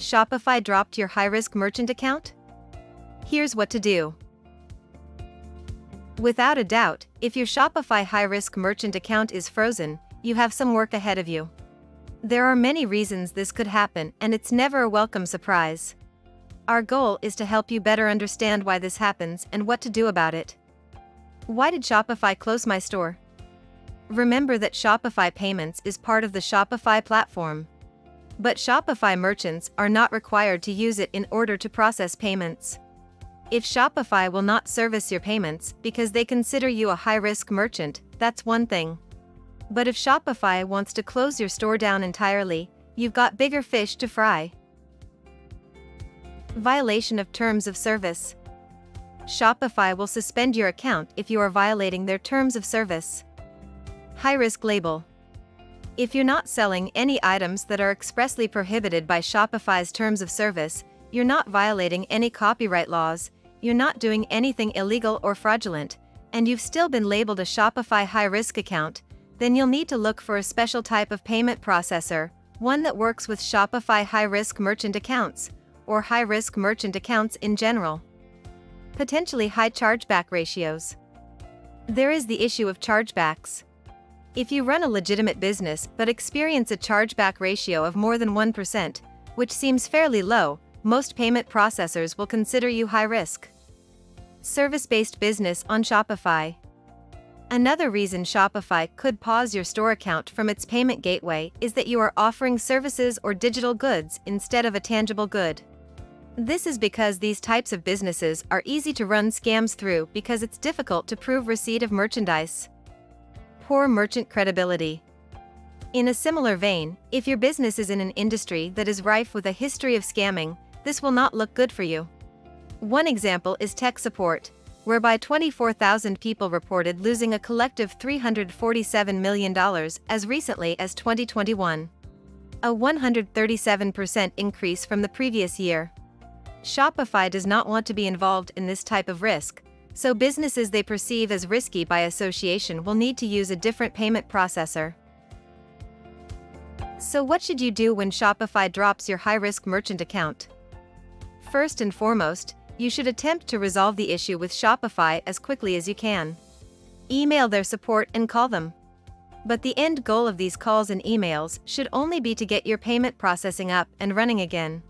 Shopify dropped your high-risk merchant account? Here's what to do. Without a doubt, if your Shopify high-risk merchant account is frozen, you have some work ahead of you. There are many reasons this could happen, and it's never a welcome surprise. Our goal is to help you better understand why this happens and what to do about it. Why did Shopify close my store? Remember that Shopify Payments is part of the Shopify platform. But Shopify merchants are not required to use it in order to process payments. If Shopify will not service your payments because they consider you a high-risk merchant, that's one thing. But if Shopify wants to close your store down entirely, you've got bigger fish to fry. Violation of terms of service. Shopify will suspend your account if you are violating their terms of service. High-risk label. If you're not selling any items that are expressly prohibited by Shopify's terms of service, you're not violating any copyright laws, you're not doing anything illegal or fraudulent, and you've still been labeled a Shopify high-risk account, then you'll need to look for a special type of payment processor, one that works with Shopify high-risk merchant accounts, or high-risk merchant accounts in general. Potentially high chargeback ratios. There is the issue of chargebacks. If you run a legitimate business but experience a chargeback ratio of more than 1%, which seems fairly low, most payment processors will consider you high risk. Service-based business on Shopify. Another reason Shopify could pause your store account from its payment gateway is that you are offering services or digital goods instead of a tangible good. This is because these types of businesses are easy to run scams through because it's difficult to prove receipt of merchandise. Poor merchant credibility. In a similar vein, if your business is in an industry that is rife with a history of scamming, this will not look good for you. One example is tech support, whereby 24,000 people reported losing a collective $347 million as recently as 2021. A 137% increase from the previous year. Shopify does not want to be involved in this type of risk, so businesses they perceive as risky by association will need to use a different payment processor. So what should you do when Shopify drops your high-risk merchant account? First and foremost, you should attempt to resolve the issue with Shopify as quickly as you can. Email their support and call them. But the end goal of these calls and emails should only be to get your payment processing up and running again.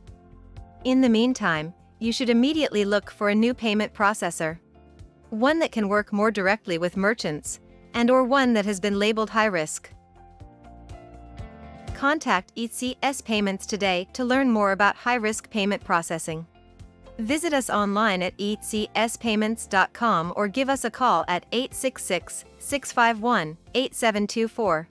In the meantime, you should immediately look for a new payment processor. One that can work more directly with merchants, and/or one that has been labeled high risk. Contact ECS Payments today to learn more about high-risk payment processing. Visit us online at ecspayments.com or give us a call at 866-651-8724.